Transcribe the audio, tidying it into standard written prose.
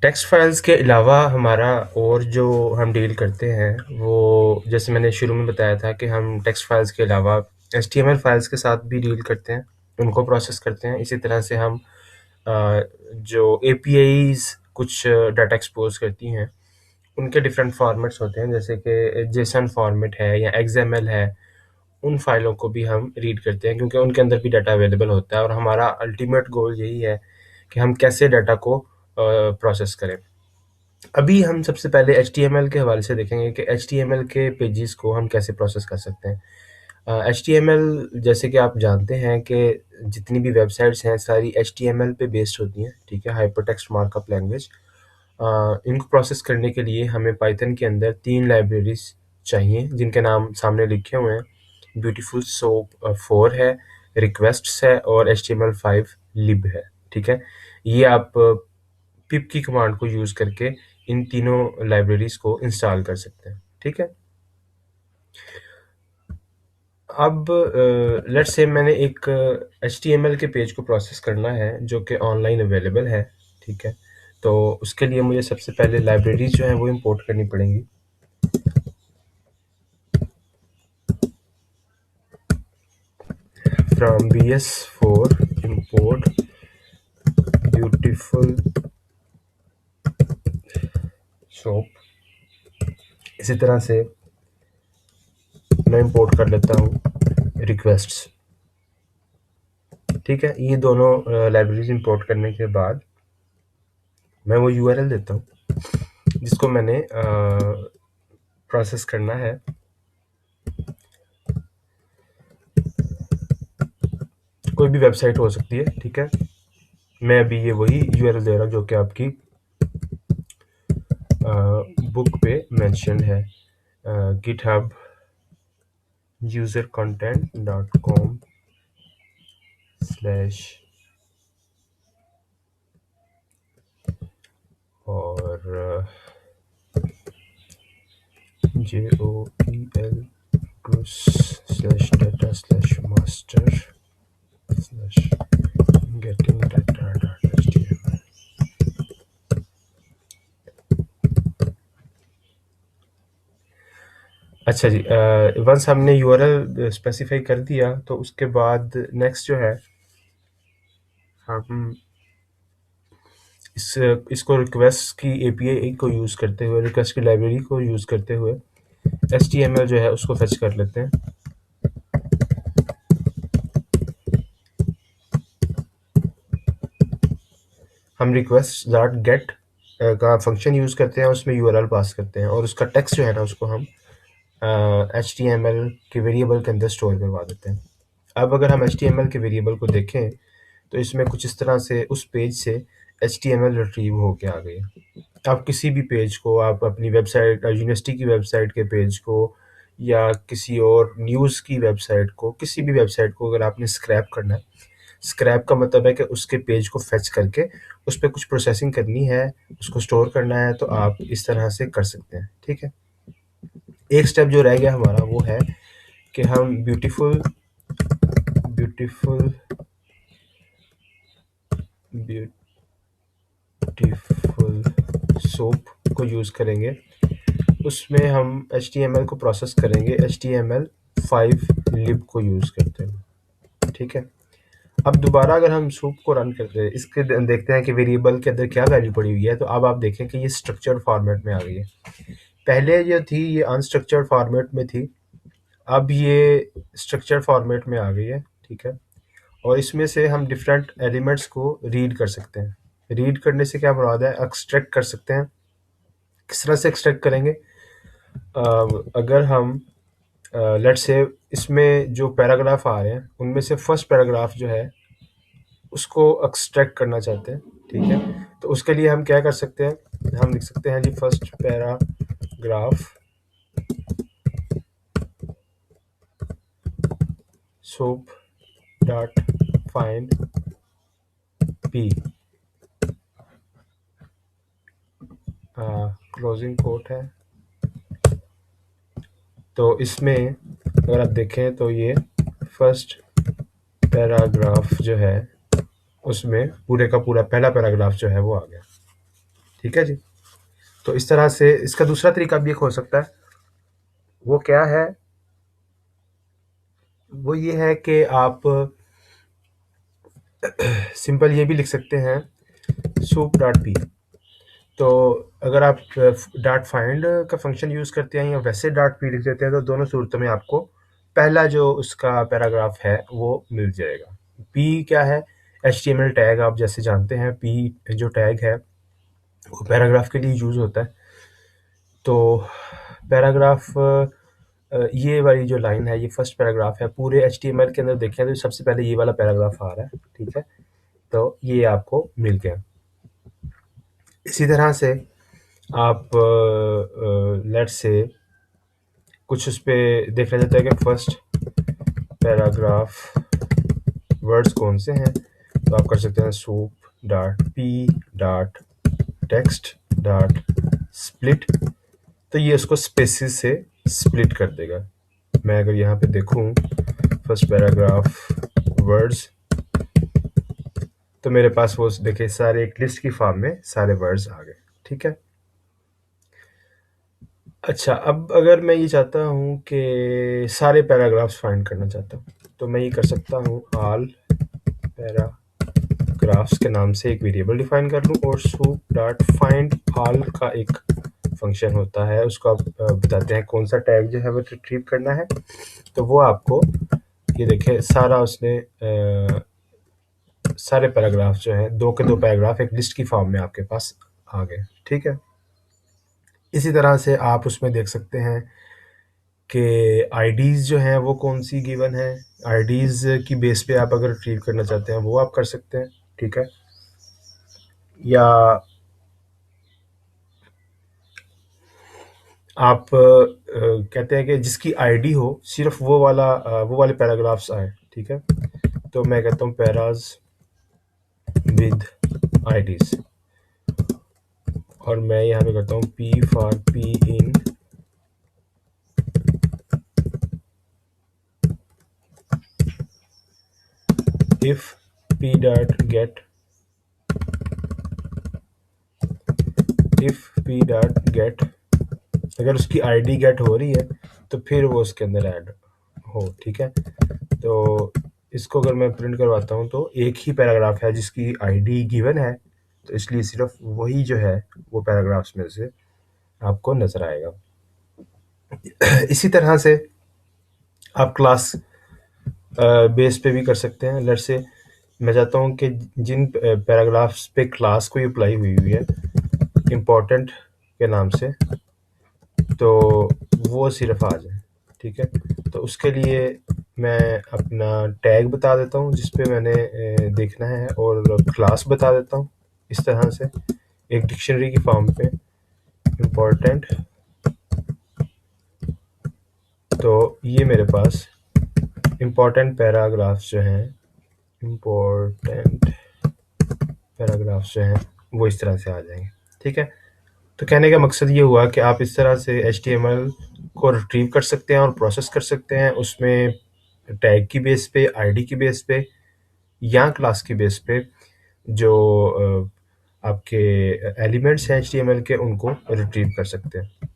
Text files के अलावा हमारा और जो हम डील करते हैं वो जैसे मैंने शुरू में बताया था कि हम टेक्स्ट फाइल्स के अलावा एचटीएमएल फाइल्स के साथ भी डील करते हैं, उनको प्रोसेस करते हैं। इसी तरह से हम जो एपीआईज़ कुछ डाटा एक्सपोज़ करती हैं, उनके डिफरेंट फॉर्मेट्स होते हैं जैसे कि जेसन फॉर्मेट है या एक्सएमएल है, उन फाइलों को भी हम रीड करते हैं क्योंकि उनके अंदर भी डाटा अवेलेबल होता है और हमारा अल्टीमेट गोल यही है कि हम कैसे डाटा को प्रोसेस करें। अभी हम सबसे पहले एचटीएमएल के हवाले से देखेंगे कि एचटीएमएल के पेजेस को हम कैसे प्रोसेस कर सकते हैं। एचटीएमएल जैसे कि आप जानते हैं कि जितनी भी वेबसाइट्स हैं सारी एचटीएमएल पे बेस्ड होती हैं, ठीक है, हाइपरटेक्स्ट मार्कअप लैंग्वेज। इनको प्रोसेस करने के लिए हमें पाइथन के अंदर 3 लाइब्रेरीज़ चाहिए जिनके नाम सामने लिखे हुए हैं। ब्यूटीफुल सोप 4 है, रिक्वेस्ट्स है और एचटीएमएल5 लिब है, ठीक है। ये आप पिप की कमांड को यूज़ करके इन तीनों लाइब्रेरीज़ को इंस्टॉल कर सकते हैं, ठीक है। अब लेट्स से मैंने एक एचटीएमएल के पेज को प्रोसेस करना है जो कि ऑनलाइन अवेलेबल है, ठीक है। तो उसके लिए मुझे सबसे पहले लाइब्रेरीज़ जो हैं वो इंपोर्ट करनी पड़ेंगी। From bs4 import beautiful soap। इसी तरह से मैं इंपोर्ट कर लेता हूँ रिक्वेस्ट्स, ठीक है। ये दोनों लाइब्रेरीज इंपोर्ट करने के बाद मैं वो यूआरएल देता हूँ जिसको मैंने प्रोसेस करना है। कोई भी वेबसाइट हो सकती है, ठीक है। मैं अभी ये वही यूआरएल दे रहा हूँ जो कि आपकी बुक पे मेंशन है, github usercontent.com/ और joel/master/getting-data.html। अच्छा जी, वंस हमने यूआरएल स्पेसिफाई कर दिया तो उसके बाद नेक्स्ट जो है हम इसको रिक्वेस्ट की एपीआई को यूज़ करते हुए, रिक्वेस्ट की लाइब्रेरी को यूज़ करते हुए एचटीएमएल जो है उसको फेच कर लेते हैं। हम रिक्वेस्ट डॉट गेट का फंक्शन यूज़ करते हैं, उसमें यूआरएल पास करते हैं और उसका टेक्स्ट जो है ना उसको हम एचटीएमएल के वेरिएबल के अंदर स्टोर करवा देते हैं। अब अगर हम एचटीएमएल के वेरिएबल को देखें तो इसमें कुछ इस तरह से उस पेज से एचटीएमएल रिट्रीव होके आ गई। आप किसी भी पेज को, आप अपनी वेबसाइट, यूनिवर्सिटी की वेबसाइट के पेज को या किसी और न्यूज़ की वेबसाइट को, किसी भी वेबसाइट को अगर आपने स्क्रैप करना है, स्क्रैप का मतलब है कि उसके पेज को फेच करके उस पर कुछ प्रोसेसिंग करनी है, उसको स्टोर करना है, तो आप इस तरह से कर सकते हैं, ठीक है। एक स्टेप जो रह गया हमारा वो है कि हम ब्यूटीफुल सोप को यूज़ करेंगे। उसमें हम एचटीएमएल को प्रोसेस करेंगे HTML5 लिब को यूज़ करते हैं, ठीक है। अब दोबारा अगर हम सूप को रन करते हैं, इसके देखते हैं कि वेरिएबल के अंदर क्या वैल्यू पड़ी हुई है, तो अब आप देखें कि ये स्ट्रक्चर्ड फॉर्मेट में आ गई है। पहले जो थी ये अनस्ट्रक्चर्ड फॉर्मेट में थी, अब ये स्ट्रक्चर्ड फॉर्मेट में आ गई है, ठीक है। और इसमें से हम डिफरेंट एलिमेंट्स को रीड कर सकते हैं। रीड करने से क्या मुराद है, एक्सट्रैक्ट कर सकते हैं। किस तरह से एक्सट्रैक्ट करेंगे? अगर हम लेट्स से इसमें जो पैराग्राफ आ रहे हैं उनमें से फर्स्ट पैराग्राफ जो है उसको एक्सट्रैक्ट करना चाहते हैं, ठीक है। तो उसके लिए हम क्या कर सकते हैं, हम लिख सकते हैं जी first paragraph soup dot find p, closing quote है। तो इसमें अगर आप देखें तो ये फर्स्ट पैराग्राफ जो है उसमें पूरे का पूरा पहला पैराग्राफ जो है वो आ गया, ठीक है जी। तो इस तरह से इसका दूसरा तरीका भी एक हो सकता है, वो क्या है, वो ये है कि आप सिंपल ये भी लिख सकते हैं soup डॉट पी। तो अगर आप डॉट फाइंड का फंक्शन यूज़ करते हैं या वैसे डॉट पी लिख देते हैं, तो दोनों सूरतों में आपको पहला जो उसका पैराग्राफ है वो मिल जाएगा। पी क्या है? एचटीएमएल टैग, आप जैसे जानते हैं पी जो टैग है वो पैराग्राफ के लिए यूज़ होता है। तो पैराग्राफ ये वाली जो लाइन है ये फर्स्ट पैराग्राफ है। पूरे एचटीएमएल के अंदर देखें तो सबसे पहले ये वाला पैराग्राफ आ रहा है, ठीक है। तो ये आपको मिल गया। इसी तरह से आप लेट्स से कुछ उस पे देखना चाहते हैं कि फर्स्ट पैराग्राफ वर्ड्स कौन से हैं, तो आप कर सकते हैं soup dot P dot text dot split. तो ये उसको स्पेसिस से स्प्लिट कर देगा। मैं अगर यहाँ पे देखूँ फर्स्ट पैराग्राफ वर्ड्स, तो मेरे पास वो देखिए सारे एक लिस्ट की फॉर्म में सारे वर्ड्स आ गए, ठीक है। अच्छा, अब अगर मैं ये चाहता हूँ कि सारे पैराग्राफ्स फाइंड करना चाहता हूँ, तो मैं ये कर सकता हूँ ऑल पैराग्राफ्स के नाम से एक वेरिएबल डिफाइन कर लूँ, और soup डॉट फाइंड ऑल का एक फंक्शन होता है, उसको आप बताते हैं कौन सा टैग जो है वो रिट्रीव करना है। तो वो आपको ये देखें सारा उसने सारे पैराग्राफ जो है दो के दो पैराग्राफ एक लिस्ट की फॉर्म में आपके पास आ गए, ठीक है। इसी तरह से आप उसमें देख सकते हैं कि आईडीज़ जो हैं वो कौन सी गिवन है। आईडीज़ की बेस पे आप अगर रिट्रीव करना चाहते हैं वो आप कर सकते हैं, ठीक है। या आप कहते हैं कि जिसकी आईडी हो सिर्फ वो वाले पैराग्राफ्स आए, ठीक है। तो मैं कहता हूँ पैराज विद आईडीज़, और मैं यहाँ पे करता हूँ P for P in if p dot get अगर उसकी आईडी गेट हो रही है तो फिर वो उसके अंदर ऐड हो, ठीक है। तो इसको अगर मैं प्रिंट करवाता हूँ तो एक ही पैराग्राफ है जिसकी आईडी गिवन है, तो इसलिए सिर्फ वही जो है वो पैराग्राफ्स में से आपको नज़र आएगा। इसी तरह से आप क्लास बेस पे भी कर सकते हैं। लेट्स से मैं चाहता हूँ कि जिन पैराग्राफ्स पे क्लास कोई अप्लाई हुई हुई है इम्पोर्टेंट के नाम से, तो वो सिर्फ आ जाए, ठीक है। तो उसके लिए मैं अपना टैग बता देता हूँ जिस पे मैंने देखना है, और क्लास बता देता हूँ इस तरह से एक डिक्शनरी की फॉर्म पे इम्पोर्टेंट। तो ये मेरे पास इम्पोर्टेंट पैराग्राफ्स जो हैं जो हैं वो इस तरह से आ जाएंगे, ठीक है। तो कहने का मकसद ये हुआ कि आप इस तरह से HTML को रिट्रीव कर सकते हैं और प्रोसेस कर सकते हैं, उसमें टैग की बेस पे, आईडी की बेस पे या क्लास की बेस पे जो आपके एलिमेंट्स हैं HTML के उनको रिट्रीव कर सकते हैं।